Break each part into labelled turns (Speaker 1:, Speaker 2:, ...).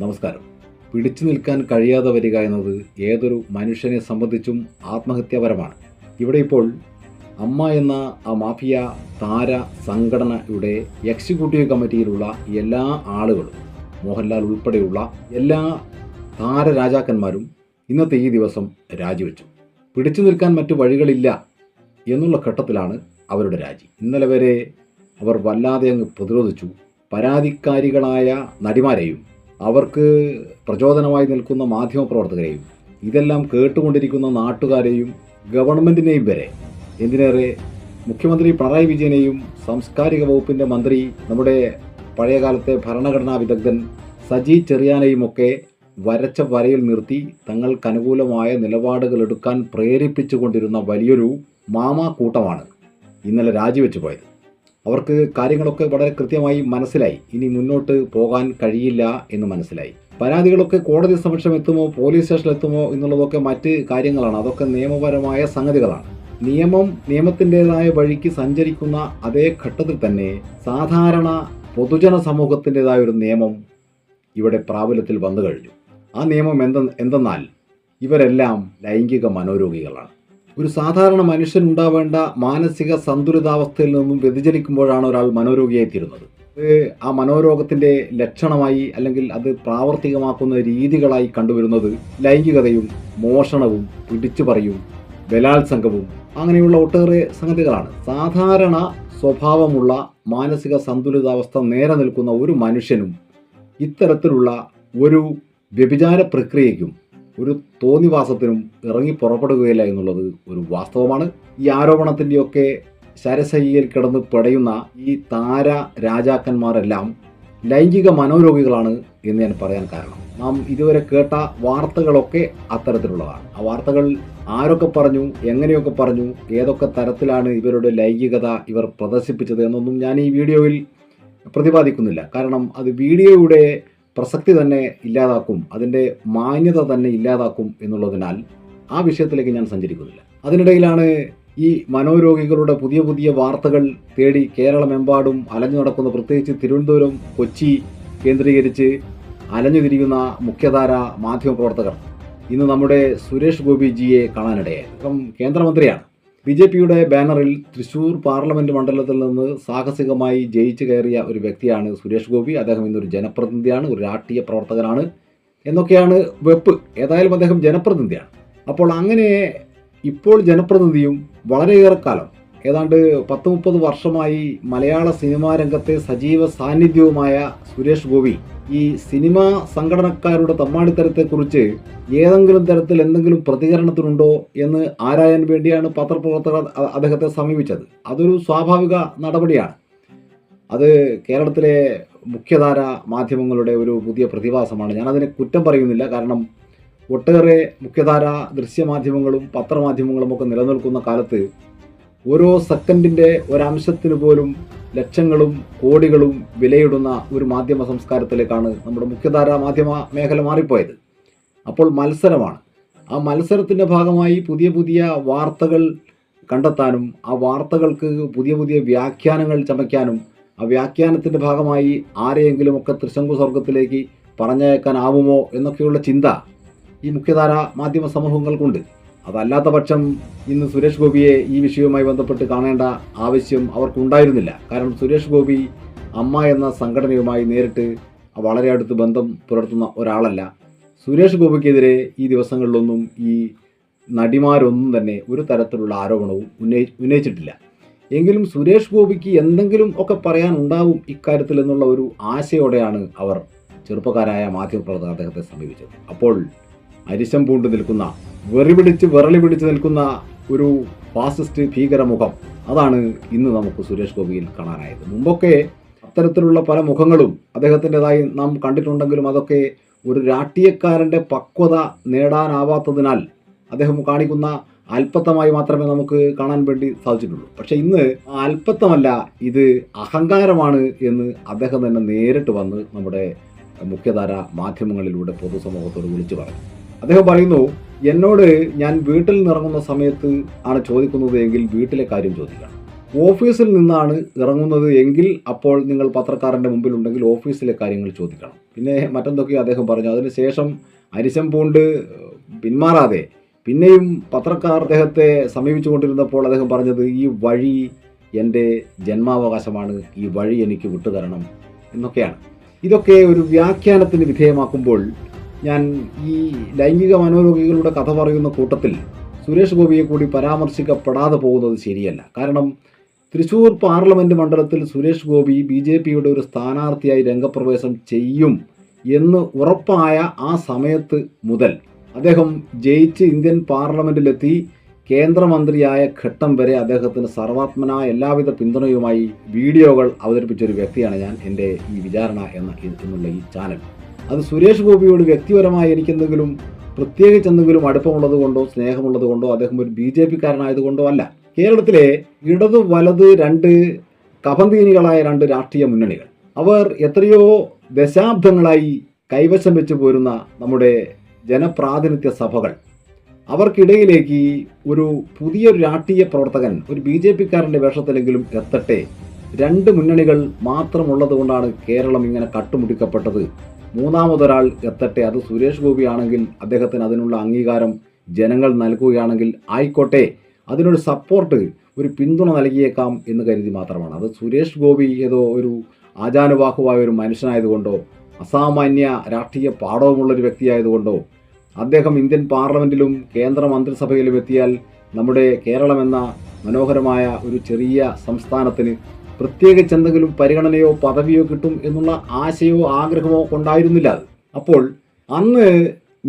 Speaker 1: നമസ്കാരം. പിടിച്ചു നിൽക്കാൻ കഴിയാതെ വരിക എന്നത് ഏതൊരു മനുഷ്യനെ സംബന്ധിച്ചും ആത്മഹത്യാപരമാണ്. ഇവിടെ ഇപ്പോൾ അമ്മ എന്ന ആ മാഫിയ താര സംഘടനയുടെ എക്സിക്യൂട്ടീവ് കമ്മിറ്റിയിലുള്ള എല്ലാ ആളുകളും, മോഹൻലാൽ ഉൾപ്പെടെയുള്ള എല്ലാ താരരാജാക്കന്മാരും ഇന്നത്തെ ഈ ദിവസം രാജിവെച്ചു. പിടിച്ചു നിൽക്കാൻ മറ്റു വഴികളില്ല എന്നുള്ള ഘട്ടത്തിലാണ് അവരുടെ രാജി. ഇന്നലെ വരെ അവർ വല്ലാതെ അങ്ങ് പ്രതിരോധിച്ചു. പരാതിക്കാരികളായ നടിമാരെയും അവർക്ക് പ്രചോദനമായി നിൽക്കുന്ന മാധ്യമപ്രവർത്തകരെയും ഇതെല്ലാം കേട്ടുകൊണ്ടിരിക്കുന്ന നാട്ടുകാരെയും ഗവൺമെൻറ്റിനെയും വരെ, എന്തിനേറെ മുഖ്യമന്ത്രി പിണറായി വിജയനെയും സാംസ്കാരിക വകുപ്പിൻ്റെ മന്ത്രി, നമ്മുടെ പഴയകാലത്തെ ഭരണഘടനാ വിദഗ്ധൻ സജി ചെറിയാനെയുമൊക്കെ വരച്ച വരയിൽ നിർത്തി തങ്ങൾക്കനുകൂലമായ നിലപാടുകൾ എടുക്കാൻ പ്രേരിപ്പിച്ചുകൊണ്ടിരുന്ന വലിയൊരു മാമാക്കൂട്ടമാണ് ഇന്നലെ രാജിവെച്ചു പോയത്. അവർക്ക് കാര്യങ്ങളൊക്കെ വളരെ കൃത്യമായി മനസ്സിലായി. ഇനി മുന്നോട്ട് പോകാൻ കഴിയില്ല എന്ന് മനസ്സിലായി. പരാതികളൊക്കെ കോടതി സമക്ഷം എത്തുമോ, പോലീസ് സ്റ്റേഷനിൽ എത്തുമോ എന്നുള്ളതൊക്കെ മറ്റ് കാര്യങ്ങളാണ്. അതൊക്കെ നിയമപരമായ സംഗതികളാണ്. നിയമത്തിൻ്റെതായ വഴിക്ക് സഞ്ചരിക്കുന്ന അതേ ഘട്ടത്തിൽ തന്നെ സാധാരണ പൊതുജന സമൂഹത്തിൻ്റെതായ ഒരു നിയമം ഇവിടെ പ്രാബല്യത്തിൽ വന്നു കഴിഞ്ഞു. ആ നിയമം എന്തെന്നാൽ ഇവരെല്ലാം ലൈംഗിക മനോരോഗികളാണ്. ഒരു സാധാരണ മനുഷ്യനുണ്ടാവേണ്ട മാനസിക സന്തുലിതാവസ്ഥയിൽ നിന്നും വ്യതിചലിക്കുമ്പോഴാണ് ഒരാൾ മനോരോഗിയായിത്തീരുന്നത്. ആ മനോരോഗത്തിൻ്റെ ലക്ഷണമായി അല്ലെങ്കിൽ അത് പ്രാവർത്തികമാക്കുന്ന രീതികളായി കണ്ടുവരുന്നത് ലൈംഗികതയും മോഷണവും പിടിച്ചുപറിയും ബലാത്സംഗവും അങ്ങനെയുള്ള ഒട്ടേറെ സംഗതികളാണ്. സാധാരണ സ്വഭാവമുള്ള മാനസിക സന്തുലിതാവസ്ഥ നേരെ നിൽക്കുന്ന ഒരു മനുഷ്യനും ഇത്തരത്തിലുള്ള ഒരു വ്യഭിചാര പ്രക്രിയയ്ക്കും ഒരു തോന്നിവാസത്തിനും ഇറങ്ങി പുറപ്പെടുകയില്ല എന്നുള്ളത് ഒരു വാസ്തവമാണ്. ഈ ആരോപണത്തിൻ്റെയൊക്കെ ശരശയ്യയിൽ കിടന്ന് പിടയുന്ന ഈ താര രാജാക്കന്മാരെല്ലാം ലൈംഗിക മനോരോഗികളാണ് എന്ന് ഞാൻ പറയാൻ കാരണം, നാം ഇതുവരെ കേട്ട വാർത്തകളൊക്കെ അത്തരത്തിലുള്ളതാണ്. ആ വാർത്തകൾ ആരൊക്കെ പറഞ്ഞു, എങ്ങനെയൊക്കെ പറഞ്ഞു, ഏതൊക്കെ തരത്തിലാണ് ഇവരുടെ ലൈംഗികത ഇവർ പ്രദർശിപ്പിച്ചത് എന്നൊന്നും ഞാൻ ഈ വീഡിയോയിൽ പ്രതിപാദിക്കുന്നില്ല. കാരണം അത് വീഡിയോയുടെ പ്രസക്തി തന്നെ ഇല്ലാതാക്കും, അതിൻ്റെ മാന്യത തന്നെ ഇല്ലാതാക്കും എന്നുള്ളതിനാൽ ആ വിഷയത്തിലേക്ക് ഞാൻ സഞ്ചരിക്കുന്നില്ല. അതിനിടയിലാണ് ഈ മനോരോഗികളുടെ പുതിയ പുതിയ വാർത്തകൾ തേടി കേരളമെമ്പാടും അലഞ്ഞു നടക്കുന്ന, പ്രത്യേകിച്ച് തിരുവനന്തപുരം, കൊച്ചി കേന്ദ്രീകരിച്ച് അലഞ്ഞു തിരിയുന്ന മുഖ്യധാര മാധ്യമപ്രവർത്തകർ ഇന്ന് നമ്മുടെ സുരേഷ് ഗോപിജിയെ കാണാനിടയായി. ഇപ്പം കേന്ദ്രമന്ത്രിയാണ്. BJPയുടെ ബാനറിൽ തൃശ്ശൂർ പാർലമെൻറ്റ് മണ്ഡലത്തിൽ നിന്ന് സാഹസികമായി ജയിച്ചു കയറിയ ഒരു വ്യക്തിയാണ് സുരേഷ് ഗോപി. അദ്ദേഹം ഇന്നൊരു ജനപ്രതിനിധിയാണ്, ഒരു രാഷ്ട്രീയ പ്രവർത്തകനാണ് എന്നൊക്കെയാണ് വെപ്പ്. ഏതായാലും അദ്ദേഹം ജനപ്രതിനിധിയാണ്. അപ്പോൾ അങ്ങനെ ഇപ്പോൾ ജനപ്രതിനിധിയും വളരെയേറെ കാലം, ഏതാണ്ട് 10-30 വർഷമായി മലയാള സിനിമാ രംഗത്തെ സജീവ സാന്നിധ്യവുമായ സുരേഷ് ഗോപി ഈ സിനിമാ സംഘടനക്കാരുടെ തമ്മാടിത്തരത്തെക്കുറിച്ച് ഏതെങ്കിലും തരത്തിൽ എന്തെങ്കിലും പ്രതികരണത്തിനുണ്ടോ എന്ന് ആരായാൻ വേണ്ടിയാണ് പത്രപ്രവർത്തകർ അദ്ദേഹത്തെ സമീപിച്ചത്. അതൊരു സ്വാഭാവിക നടപടിയാണ്. അത് കേരളത്തിലെ മുഖ്യധാര മാധ്യമങ്ങളുടെ ഒരു പുതിയ പ്രതിഭാസമാണ്. ഞാനതിനെ കുറ്റം പറയുന്നില്ല. കാരണം ഒട്ടേറെ മുഖ്യധാര ദൃശ്യമാധ്യമങ്ങളും പത്രമാധ്യമങ്ങളും ഒക്കെ നിലനിൽക്കുന്ന കാലത്ത് ഓരോ സെക്കൻഡിൻ്റെ ഒരംശത്തിന് പോലും ലക്ഷങ്ങളും കോടികളും വിലയിടുന്ന ഒരു മാധ്യമ സംസ്കാരത്തിലേക്കാണ് നമ്മുടെ മുഖ്യധാര മാധ്യമ മേഖല മാറിപ്പോയത്. അപ്പോൾ മത്സരമാണ്. ആ മത്സരത്തിൻ്റെ ഭാഗമായി പുതിയ പുതിയ വാർത്തകൾ കണ്ടെത്താനും ആ വാർത്തകൾക്ക് പുതിയ പുതിയ വ്യാഖ്യാനങ്ങൾ ചമയ്ക്കാനും ആ വ്യാഖ്യാനത്തിൻ്റെ ഭാഗമായി ആരെയെങ്കിലുമൊക്കെ തൃശങ്കു സ്വർഗത്തിലേക്ക് പറഞ്ഞയക്കാനാവുമോ എന്നൊക്കെയുള്ള ചിന്ത ഈ മുഖ്യധാര മാധ്യമ സമൂഹങ്ങൾക്കുണ്ട്. അതല്ലാത്ത പക്ഷം ഇന്ന് സുരേഷ് ഗോപിയെ ഈ വിഷയവുമായി ബന്ധപ്പെട്ട് കാണേണ്ട ആവശ്യം അവർക്കുണ്ടായിരുന്നില്ല. കാരണം സുരേഷ് ഗോപി അമ്മ എന്ന സംഘടനയുമായി നേരിട്ട് വളരെ അടുത്ത് ബന്ധം പുലർത്തുന്ന ഒരാളല്ല. സുരേഷ് ഗോപിക്കെതിരെ ഈ ദിവസങ്ങളിലൊന്നും ഈ നടിമാരൊന്നും തന്നെ ഒരു തരത്തിലുള്ള ആരോപണവും ഉന്നയിച്ചിട്ടില്ല. എങ്കിലും സുരേഷ് ഗോപിക്ക് എന്തെങ്കിലും ഒക്കെ പറയാൻ ഉണ്ടാവും ഇക്കാര്യത്തിൽ എന്നുള്ള ഒരു ആശയോടെയാണ് അവർ ചെറുപ്പക്കാരായ മാധ്യമപ്രവർത്തകർ അദ്ദേഹത്തെ സമീപിച്ചത്. അപ്പോൾ അരിശം പൂണ്ട് നിൽക്കുന്ന, വിറളി പിടിച്ച് നിൽക്കുന്ന ഒരു ഫാസിസ്റ്റ് ഭീകരമുഖം, അതാണ് ഇന്ന് നമുക്ക് സുരേഷ് ഗോപിയിൽ കാണാനായത്. മുമ്പൊക്കെ അത്തരത്തിലുള്ള പല മുഖങ്ങളും അദ്ദേഹത്തിൻ്റെതായി നാം കണ്ടിട്ടുണ്ടെങ്കിലും അതൊക്കെ ഒരു രാഷ്ട്രീയക്കാരൻ്റെ പക്വത നേടാനാവാത്തതിനാൽ അദ്ദേഹം കാണിക്കുന്ന അല്പത്തമായി മാത്രമേ നമുക്ക് കാണാൻ വേണ്ടി സാധിച്ചിട്ടുള്ളൂ. പക്ഷേ ഇന്ന് ആ അല്പത്തമല്ല, ഇത് അഹങ്കാരമാണ് എന്ന് അദ്ദേഹം തന്നെ നേരിട്ട് വന്ന് നമ്മുടെ മുഖ്യധാര മാധ്യമങ്ങളിലൂടെ പൊതുസമൂഹത്തോട് വിളിച്ചു പറഞ്ഞു. അദ്ദേഹം പറയുന്നു, എന്നോട് ഞാൻ വീട്ടിൽ നിന്നിറങ്ങുന്ന സമയത്ത് ആണ് ചോദിക്കുന്നത് എങ്കിൽ വീട്ടിലെ കാര്യം ചോദിക്കണം. ഓഫീസിൽ നിന്നാണ് ഇറങ്ങുന്നത് എങ്കിൽ അപ്പോൾ നിങ്ങൾ പത്രക്കാരൻ്റെ മുമ്പിലുണ്ടെങ്കിൽ ഓഫീസിലെ കാര്യങ്ങൾ ചോദിക്കണം. പിന്നെ മറ്റെന്തൊക്കെയോ അദ്ദേഹം പറഞ്ഞു. അതിനുശേഷം അരിശം പൂണ്ട് പിന്മാറാതെ പിന്നെയും പത്രക്കാർ അദ്ദേഹത്തെ സമീപിച്ചുകൊണ്ടിരുന്നപ്പോൾ അദ്ദേഹം പറഞ്ഞത്, ഈ വഴി എൻ്റെ ജന്മാവകാശമാണ്, ഈ വഴി എനിക്ക് വിട്ടുതരണം എന്നൊക്കെയാണ്. ഇതൊക്കെ ഒരു വ്യാഖ്യാനത്തിന് വിധേയമാക്കുമ്പോൾ ഞാൻ ഈ ലൈംഗിക മനോരോഗികളുടെ കഥ പറയുന്ന കൂട്ടത്തിൽ സുരേഷ് ഗോപിയെ കൂടി പരാമർശിക്കപ്പെടാതെ പോകുന്നത് ശരിയല്ല. കാരണം തൃശ്ശൂർ പാർലമെൻറ്റ് മണ്ഡലത്തിൽ സുരേഷ് ഗോപി BJPയുടെ ഒരു സ്ഥാനാർത്ഥിയായി രംഗപ്രവേശം ചെയ്യും എന്ന് ഉറപ്പായ ആ സമയത്ത് മുതൽ അദ്ദേഹം ജയിച്ച് ഇന്ത്യൻ പാർലമെൻറ്റിലെത്തി കേന്ദ്രമന്ത്രിയായ ഘട്ടം വരെ അദ്ദേഹത്തിന് സർവാത്മന എല്ലാവിധ പിന്തുണയുമായി വീഡിയോകൾ അവതരിപ്പിച്ചൊരു വ്യക്തിയാണ് ഞാൻ, എൻ്റെ ഈ വിചാരണ എന്നുള്ള ഈ ചാനൽ. അത് സുരേഷ് ഗോപിയോട് വ്യക്തിപരമായി എനിക്കെന്തെങ്കിലും പ്രത്യേകിച്ചെന്തെങ്കിലും അടുപ്പമുള്ളത് കൊണ്ടോ സ്നേഹമുള്ളത് കൊണ്ടോ അദ്ദേഹം ഒരു BJPക്കാരനായതുകൊണ്ടോ അല്ല. കേരളത്തിലെ ഇടതു വലത് രണ്ട് കഫന്തീനികളായ രണ്ട് രാഷ്ട്രീയ മുന്നണികൾ, അവർ എത്രയോ ദശാബ്ദങ്ങളായി കൈവശം വെച്ച് പോരുന്ന നമ്മുടെ ജനപ്രാതിനിധ്യ സഭകൾ, അവർക്കിടയിലേക്ക് ഒരു പുതിയൊരു രാഷ്ട്രീയ പ്രവർത്തകൻ ഒരു BJPക്കാരൻ്റെ വേഷത്തിലെങ്കിലും എത്തട്ടെ. രണ്ട് മുന്നണികൾ മാത്രമുള്ളത് കൊണ്ടാണ് കേരളം ഇങ്ങനെ കട്ടുമുടിക്കപ്പെട്ടത്. മൂന്നാമതൊരാൾ എത്തട്ടെ, അത് സുരേഷ് ഗോപി ആണെങ്കിൽ അദ്ദേഹത്തിന് അതിനുള്ള അംഗീകാരം ജനങ്ങൾ നൽകുകയാണെങ്കിൽ ആയിക്കോട്ടെ, അതിനൊരു സപ്പോർട്ട്, ഒരു പിന്തുണ നൽകിയേക്കാം എന്ന് കരുതി മാത്രമാണ്. അത് സുരേഷ് ഗോപി ഏതോ ഒരു ആജാനുബാഹുവായ ഒരു മനുഷ്യനായതുകൊണ്ടോ അസാമാന്യ രാഷ്ട്രീയ പാഠവുമുള്ളൊരു വ്യക്തിയായതുകൊണ്ടോ അദ്ദേഹം ഇന്ത്യൻ പാർലമെൻറ്റിലും കേന്ദ്ര മന്ത്രിസഭയിലും എത്തിയാൽ നമ്മുടെ കേരളം എന്ന മനോഹരമായ ഒരു ചെറിയ സംസ്ഥാനത്തിന് പ്രത്യേകിച്ച് എന്തെങ്കിലും പരിഗണനയോ പദവിയോ കിട്ടും എന്നുള്ള ആശയോ ആഗ്രഹമോ കൊണ്ടായിരുന്നില്ല അത്. അപ്പോൾ അന്ന്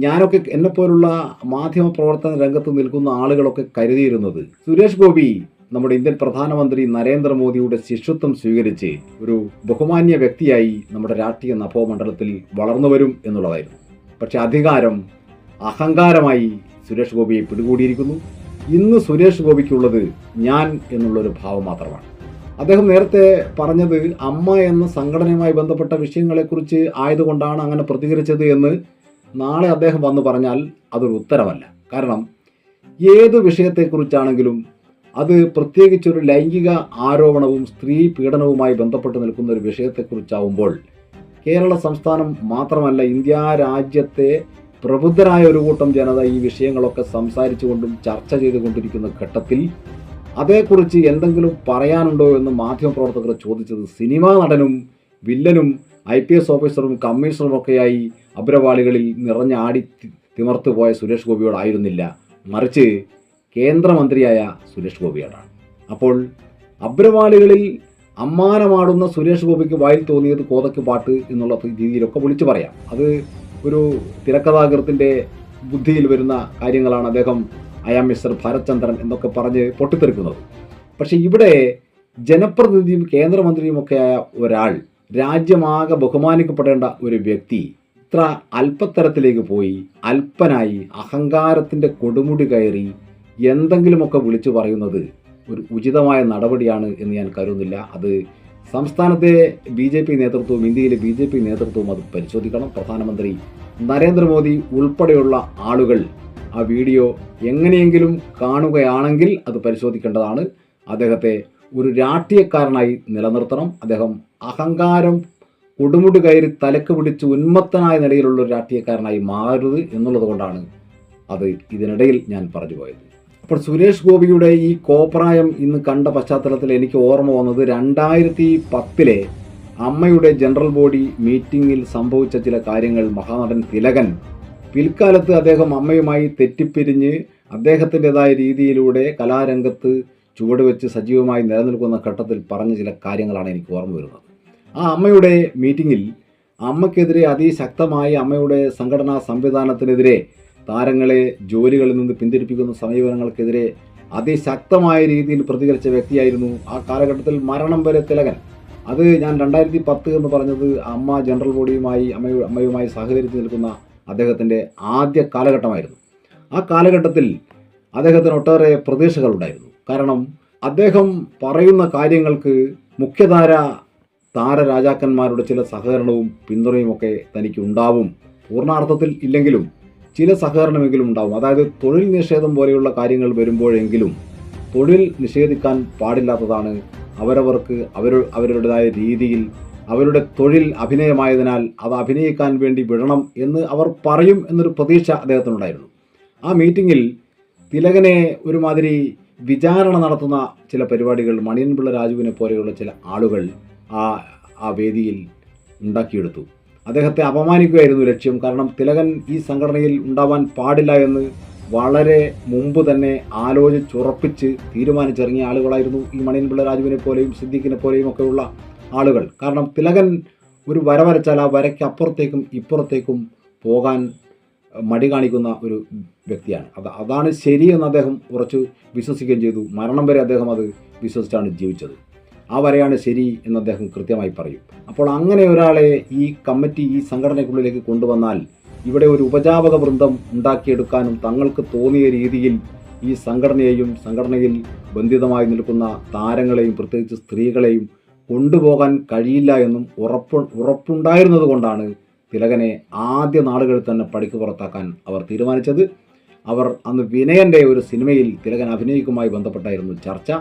Speaker 1: ഞാനൊക്കെ എന്നെപ്പോലുള്ള മാധ്യമ പ്രവർത്തന രംഗത്ത് നിൽക്കുന്ന ആളുകളൊക്കെ കരുതിയിരുന്നത് സുരേഷ് ഗോപി നമ്മുടെ ഇന്ത്യൻ പ്രധാനമന്ത്രി നരേന്ദ്രമോദിയുടെ ശിഷ്യത്വം സ്വീകരിച്ച് ഒരു ബഹുമാന്യ വ്യക്തിയായി നമ്മുടെ രാഷ്ട്രീയ നഭോമണ്ഡലത്തിൽ വളർന്നു വരും എന്നുള്ളതായിരുന്നു. പക്ഷെ അധികാരം അഹങ്കാരമായി സുരേഷ് ഗോപിയെ പിടികൂടിയിരിക്കുന്നു. ഇന്ന് സുരേഷ് ഗോപിക്കുള്ളത് ഞാൻ എന്നുള്ളൊരു ഭാവം മാത്രമാണ്. അദ്ദേഹം നേരത്തെ പറഞ്ഞത് അമ്മ എന്ന സംഘടനയുമായി ബന്ധപ്പെട്ട വിഷയങ്ങളെക്കുറിച്ച് ആയതുകൊണ്ടാണ് അങ്ങനെ പ്രതികരിച്ചത് എന്ന് നാളെ അദ്ദേഹം വന്നു പറഞ്ഞാൽ അതൊരു ഉത്തരമല്ല. കാരണം ഏത് വിഷയത്തെക്കുറിച്ചാണെങ്കിലും അത് പ്രത്യേകിച്ചൊരു ലൈംഗിക ആരോപണവും സ്ത്രീ പീഡനവുമായി ബന്ധപ്പെട്ട് നിൽക്കുന്ന ഒരു വിഷയത്തെക്കുറിച്ചാവുമ്പോൾ കേരള സംസ്ഥാനം മാത്രമല്ല, ഇന്ത്യ രാജ്യത്തെ പ്രബുദ്ധരായ ഒരു കൂട്ടം ജനത ഈ വിഷയങ്ങളൊക്കെ സംസാരിച്ചുകൊണ്ടും ചർച്ച ചെയ്തുകൊണ്ടിരിക്കുന്ന ഘട്ടത്തിൽ അതേക്കുറിച്ച് എന്തെങ്കിലും പറയാനുണ്ടോ എന്ന് മാധ്യമപ്രവർത്തകർ ചോദിച്ചത് സിനിമാ നടനും വില്ലനും IPS ഓഫീസറും കമ്മീഷണറും ഒക്കെയായി അഭ്രവാളികളിൽ നിറഞ്ഞാടി തിമർത്തു പോയ സുരേഷ് ഗോപിയോടായിരുന്നില്ല, മറിച്ച് കേന്ദ്രമന്ത്രിയായ സുരേഷ് ഗോപിയോടാണ്. അപ്പോൾ അഭ്രവാളികളിൽ അമ്മാനമാടുന്ന സുരേഷ് ഗോപിക്ക് വായിൽ തോന്നിയത് കോതയ്ക്ക് പാട്ട് എന്നുള്ള രീതിയിലൊക്കെ വിളിച്ചു പറയാം. അത് ഒരു തിരക്കഥാകൃത്തിൻ്റെ ബുദ്ധിയിൽ വരുന്ന കാര്യങ്ങളാണ്. അദ്ദേഹം അയാം മിസ്റ്റർ ഭരത്ചന്ദ്രൻ എന്നൊക്കെ പറഞ്ഞ് പൊട്ടിത്തെറിക്കുന്നത്. പക്ഷെ ഇവിടെ ജനപ്രതിനിധിയും കേന്ദ്രമന്ത്രിയുമൊക്കെയായ ഒരാൾ, രാജ്യമാകെ ബഹുമാനിക്കപ്പെടേണ്ട ഒരു വ്യക്തി ഇത്ര അല്പത്തരത്തിലേക്ക് പോയി അല്പനായി അഹങ്കാരത്തിൻ്റെ കൊടുമുടി കയറി എന്തെങ്കിലുമൊക്കെ വിളിച്ചു പറയുന്നത് ഒരു ഉചിതമായ നടപടിയാണ് എന്ന് ഞാൻ കരുതുന്നില്ല. അത് സംസ്ഥാനത്തെ BJP നേതൃത്വവും ഇന്ത്യയിലെ BJP നേതൃത്വവും അത് പരിശോധിക്കണം. പ്രധാനമന്ത്രി നരേന്ദ്രമോദി ഉൾപ്പെടെയുള്ള ആളുകൾ ആ വീഡിയോ എങ്ങനെയെങ്കിലും കാണുകയാണെങ്കിൽ അത് പരിശോധിക്കേണ്ടതാണ്. അദ്ദേഹത്തെ ഒരു രാഷ്ട്രീയക്കാരനായി നിലനിർത്തണം. അദ്ദേഹം അഹങ്കാരം കൊടുമുടി കയറി തലക്ക് പിടിച്ച് ഉന്മത്തനായ നിലയിലുള്ള ഒരു രാഷ്ട്രീയക്കാരനായി മാറരുത് എന്നുള്ളത് കൊണ്ടാണ് അത് ഇതിനിടയിൽ ഞാൻ പറഞ്ഞു പോയത്. അപ്പോൾ സുരേഷ് ഗോപിയുടെ ഈ കോപ്രായം ഇന്ന് കണ്ട പശ്ചാത്തലത്തിൽ എനിക്ക് ഓർമ്മ വന്നത് 2010 അമ്മയുടെ ജനറൽ ബോഡി മീറ്റിങ്ങിൽ സംഭവിച്ച ചില കാര്യങ്ങൾ. മഹാനടൻ തിലകൻ പിൽക്കാലത്ത് അദ്ദേഹം അമ്മയുമായി തെറ്റിപ്പിരിഞ്ഞ് അദ്ദേഹത്തിൻ്റെതായ രീതിയിലൂടെ കലാരംഗത്ത് ചുവടുവെച്ച് സജീവമായി നിലനിൽക്കുന്ന ഘട്ടത്തിൽ പറഞ്ഞ ചില കാര്യങ്ങളാണ് എനിക്ക് ഓർമ്മ വരുന്നത്. ആ അമ്മയുടെ മീറ്റിങ്ങിൽ അമ്മയ്ക്കെതിരെ അതിശക്തമായി അമ്മയുടെ സംഘടനാ സംവിധാനത്തിനെതിരെ, താരങ്ങളെ ജോലികളിൽ നിന്ന് പിന്തിരിപ്പിക്കുന്ന സമീപനങ്ങൾക്കെതിരെ അതിശക്തമായ രീതിയിൽ പ്രതികരിച്ച വ്യക്തിയായിരുന്നു ആ കാലഘട്ടത്തിൽ മരണം വരെ തിലകൻ. അത് ഞാൻ 2010 എന്ന് പറഞ്ഞത് അമ്മ ജനറൽ ബോഡിയുമായി അമ്മയുമായി സഹകരിച്ച് നിൽക്കുന്ന അദ്ദേഹത്തിൻ്റെ ആദ്യ കാലഘട്ടമായിരുന്നു. ആ കാലഘട്ടത്തിൽ അദ്ദേഹത്തിന് ഒട്ടേറെ പ്രതീക്ഷകളുണ്ടായിരുന്നു. കാരണം അദ്ദേഹം പറയുന്ന കാര്യങ്ങൾക്ക് മുഖ്യധാര താരരാജാക്കന്മാരുടെ ചില സഹകരണവും പിന്തുണയുമൊക്കെ തനിക്ക് ഉണ്ടാവും. പൂർണ്ണാർത്ഥത്തിൽ ഇല്ലെങ്കിലും ചില സഹകരണമെങ്കിലും ഉണ്ടാവും. അതായത് തൊഴിൽ നിഷേധം പോലെയുള്ള കാര്യങ്ങൾ വരുമ്പോഴെങ്കിലും തൊഴിൽ നിഷേധിക്കാൻ പാടില്ലാത്തതാണ്. അവരവർക്ക് അവരുടേതായ രീതിയിൽ അവരുടെ തൊഴിൽ അഭിനയമായതിനാൽ അത് അഭിനയിക്കാൻ വേണ്ടി വിടണം എന്ന് അവർ പറയും എന്നൊരു പ്രതീക്ഷ അദ്ദേഹത്തിനുണ്ടായിരുന്നു. ആ മീറ്റിങ്ങിൽ തിലകനെ ഒരുമാതിരി വിചാരണ നടത്തുന്ന ചില പരിപാടികൾ മണിയൻപിള്ള രാജുവിനെ പോലെയുള്ള ചില ആളുകൾ ആ വേദിയിൽ ഉണ്ടാക്കിയെടുത്തു. അദ്ദേഹത്തെ അപമാനിക്കുകയായിരുന്നു ലക്ഷ്യം. കാരണം തിലകൻ ഈ സംഘടനയിൽ ഉണ്ടാവാൻ പാടില്ല എന്ന് വളരെ മുമ്പ് തന്നെ ആലോചിച്ചുറപ്പിച്ച് തീരുമാനിച്ചിറങ്ങിയ ആളുകളായിരുന്നു ഈ മണിയൻപിള്ള രാജുവിനെ പോലെയും സിദ്ദീഖിനെ പോലെയും ഒക്കെയുള്ള ആളുകൾ. കാരണം തിലകൻ ഒരു വര വരച്ചാൽ ആ വരയ്ക്ക് അപ്പുറത്തേക്കും ഇപ്പുറത്തേക്കും പോകാൻ മടി കാണിക്കുന്ന ഒരു വ്യക്തിയാണ്. അതാണ് ശരിയെന്ന് അദ്ദേഹം ഉറച്ചു വിശ്വസിക്കുകയും ചെയ്തു. മരണം വരെ അദ്ദേഹം അത് വിശ്വസിച്ചാണ് ജീവിച്ചത്. ആ വരെയാണ് ശരി എന്ന് അദ്ദേഹം കൃത്യമായി പറയും. അപ്പോൾ അങ്ങനെ ഒരാളെ ഈ കമ്മിറ്റി ഈ സംഘടനയ്ക്കുള്ളിലേക്ക് കൊണ്ടുവന്നാൽ ഇവിടെ ഒരു ഉപജാപക വൃന്ദം ഉണ്ടാക്കിയെടുക്കാനും തങ്ങൾക്ക് തോന്നിയ രീതിയിൽ ഈ സംഘടനയെയും സംഘടനയിൽ ബന്ധിതമായി നിൽക്കുന്ന താരങ്ങളെയും പ്രത്യേകിച്ച് സ്ത്രീകളെയും കൊണ്ടുപോകാൻ കഴിയില്ല എന്നും ഉറപ്പുണ്ടായിരുന്നത് കൊണ്ടാണ് തിലകനെ ആദ്യ നാളുകളിൽ തന്നെ പടിക്ക് പുറത്താക്കാൻ അവർ തീരുമാനിച്ചത്. അവർ അന്ന് വിനയൻ്റെ ഒരു സിനിമയിൽ തിലകൻ അഭിനയിക്കുമായി ബന്ധപ്പെട്ടായിരുന്നു ചർച്ച.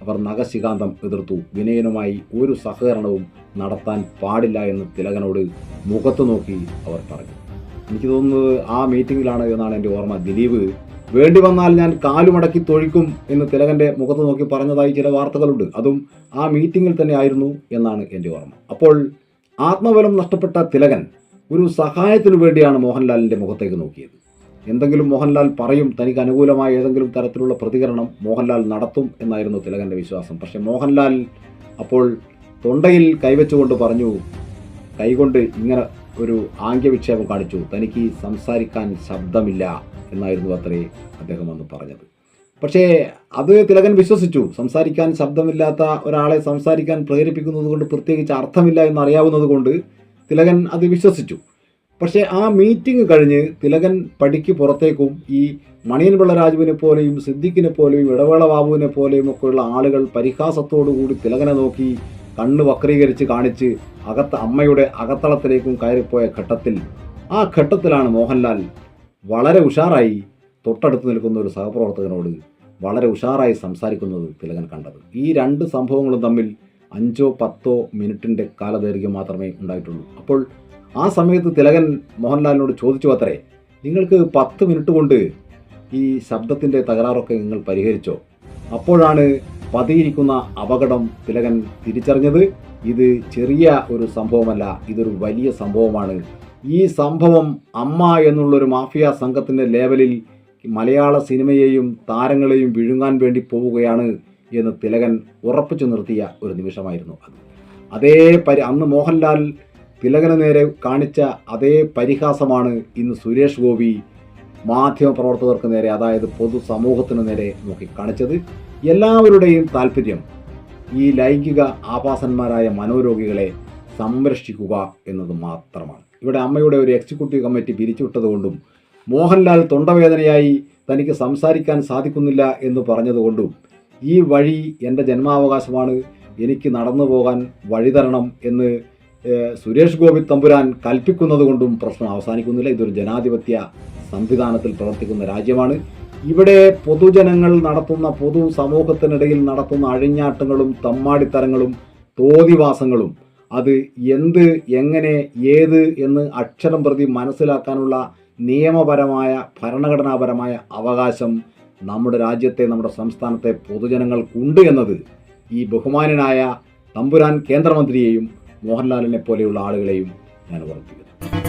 Speaker 1: അവർ നഖശികാന്തം എതിർത്തു. വിനയനുമായി ഒരു സഹകരണവും നടത്താൻ പാടില്ല എന്ന് തിലകനോട് മുഖത്ത് നോക്കി അവർ പറഞ്ഞു. എനിക്ക് തോന്നുന്നത് ആ മീറ്റിങ്ങിലാണ് എന്നാണ് എൻ്റെ ഓർമ്മ. ദിലീപ് വേണ്ടി വന്നാൽ ഞാൻ കാലുമടക്കി തൊഴിക്കും എന്ന് തിലകൻ്റെ മുഖത്ത് നോക്കി പറഞ്ഞതായി ചില വാർത്തകളുണ്ട്. അതും ആ മീറ്റിങ്ങിൽ തന്നെ ആയിരുന്നു എന്നാണ് എൻ്റെ ഓർമ്മ. അപ്പോൾ ആത്മബലം നഷ്ടപ്പെട്ട തിലകൻ ഒരു സഹായത്തിനു വേണ്ടിയാണ് മോഹൻലാലിൻ്റെ മുഖത്തേക്ക് നോക്കിയത്. എന്തെങ്കിലും മോഹൻലാൽ പറയും, തനിക്ക് അനുകൂലമായ ഏതെങ്കിലും തരത്തിലുള്ള പ്രതികരണം മോഹൻലാൽ നടത്തും എന്നായിരുന്നു തിലകൻ്റെ വിശ്വാസം. പക്ഷേ മോഹൻലാൽ അപ്പോൾ തൊണ്ടയിൽ കൈവച്ചുകൊണ്ട് പറഞ്ഞു, കൈകൊണ്ട് ഇങ്ങനെ ഒരു ആംഗ്യവിക്ഷേപം കാണിച്ചു, തനിക്ക് സംസാരിക്കാൻ ശബ്ദമില്ല എന്നായിരുന്നു അത്രേ അദ്ദേഹം അന്ന് പറഞ്ഞത്. പക്ഷേ അത് തിലകൻ വിശ്വസിച്ചു. സംസാരിക്കാൻ ശബ്ദമില്ലാത്ത ഒരാളെ സംസാരിക്കാൻ പ്രേരിപ്പിക്കുന്നത് കൊണ്ട് പ്രത്യേകിച്ച് അർത്ഥമില്ല എന്നറിയാവുന്നത് കൊണ്ട് തിലകൻ അത് വിശ്വസിച്ചു. പക്ഷേ ആ മീറ്റിംഗ് കഴിഞ്ഞ് തിലകൻ പടിക്ക് പുറത്തേക്കും ഈ മണിയൻപിള്ള രാജുവിനെ പോലെയും സിദ്ദീഖിനെ പോലെയും ഇടവേള ബാബുവിനെ പോലെയും ഒക്കെയുള്ള ആളുകൾ പരിഹാസത്തോടു കൂടി തിലകനെ നോക്കി കണ്ണ് വക്രീകരിച്ച് കാണിച്ച് അമ്മയുടെ അകത്തളത്തിലേക്കും കയറിപ്പോയ ആ ഘട്ടത്തിലാണ് മോഹൻലാൽ വളരെ ഉഷാറായി തൊട്ടടുത്ത് നിൽക്കുന്ന ഒരു സഹപ്രവർത്തകനോട് വളരെ ഉഷാറായി സംസാരിക്കുന്നത് തിലകൻ കണ്ടത്. ഈ രണ്ട് സംഭവങ്ങളും തമ്മിൽ 5-10 മിനിറ്റിൻ്റെ കാലദൈർഘ്യം മാത്രമേ ഉണ്ടായിട്ടുള്ളൂ. അപ്പോൾ ആ സമയത്ത് തിലകൻ മോഹൻലാലിനോട് ചോദിച്ചു അത്രേ, നിങ്ങൾക്ക് 10 മിനിറ്റ് കൊണ്ട് ഈ ശബ്ദത്തിൻ്റെ തകരാറൊക്കെ നിങ്ങൾ പരിഹരിച്ചോ? അപ്പോഴാണ് പതിയിരിക്കുന്ന അപകടം തിലകൻ തിരിച്ചറിഞ്ഞത്. ഇത് ചെറിയ ഒരു സംഭവമല്ല, ഇതൊരു വലിയ സംഭവമാണ്. ഈ സംഭവം അമ്മ എന്നുള്ളൊരു മാഫിയ സംഘത്തിൻ്റെ ലേവലിൽ മലയാള സിനിമയെയും താരങ്ങളെയും വിഴുങ്ങാൻ വേണ്ടി പോവുകയാണ് എന്ന് തിലകൻ ഉറപ്പിച്ചു നിർത്തിയ ഒരു നിമിഷമായിരുന്നു അത്. അന്ന് മോഹൻലാൽ തിലകന് നേരെ കാണിച്ച അതേ പരിഹാസമാണ് ഇന്ന് സുരേഷ് ഗോപി മാധ്യമപ്രവർത്തകർക്ക് നേരെ, അതായത് പൊതുസമൂഹത്തിന് നേരെ നോക്കി കാണിച്ചത്. എല്ലാവരുടെയും താല്പര്യം ഈ ലൈംഗിക ആഭാസന്മാരായ മനോരോഗികളെ സംരക്ഷിക്കുക എന്നത് മാത്രമാണ്. ഇവിടെ അമ്മയുടെ ഒരു എക്സിക്യൂട്ടീവ് കമ്മിറ്റി പിരിച്ചുവിട്ടതുകൊണ്ടും മോഹൻലാൽ തൊണ്ടവേദനയായി തനിക്ക് സംസാരിക്കാൻ സാധിക്കുന്നില്ല എന്ന് പറഞ്ഞതുകൊണ്ടും ഈ വഴി എൻ്റെ ജന്മാവകാശമാണ്, എനിക്ക് നടന്നു പോകാൻ വഴി തരണം എന്ന് സുരേഷ് ഗോപി തമ്പുരാൻ കൽപ്പിക്കുന്നത് കൊണ്ടും പ്രശ്നം അവസാനിക്കുന്നില്ല. ഇതൊരു ജനാധിപത്യ സംവിധാനത്തിൽ പ്രവർത്തിക്കുന്ന രാജ്യമാണ്. ഇവിടെ പൊതുജനങ്ങൾ നടത്തുന്ന പൊതുസമൂഹത്തിനിടയിൽ നടത്തുന്ന അഴിഞ്ഞാട്ടങ്ങളും തമ്മാടിത്തരങ്ങളും തോന്നിവാസങ്ങളും അത് എന്ത് എങ്ങനെ ഏത് എന്ന് അക്ഷരം പ്രതി മനസ്സിലാക്കാനുള്ള നിയമപരമായ ഭരണഘടനാപരമായ അവകാശം നമ്മുടെ രാജ്യത്തെ നമ്മുടെ സംസ്ഥാനത്തെ പൊതുജനങ്ങൾക്കുണ്ട് എന്നത് ഈ ബഹുമാന്യനായ തമ്പുരാൻ കേന്ദ്രമന്ത്രിയെയും മോഹൻലാലിനെ പോലെയുള്ള ആളുകളെയും ഞാൻ ഓർമ്മിപ്പിക്കുന്നു.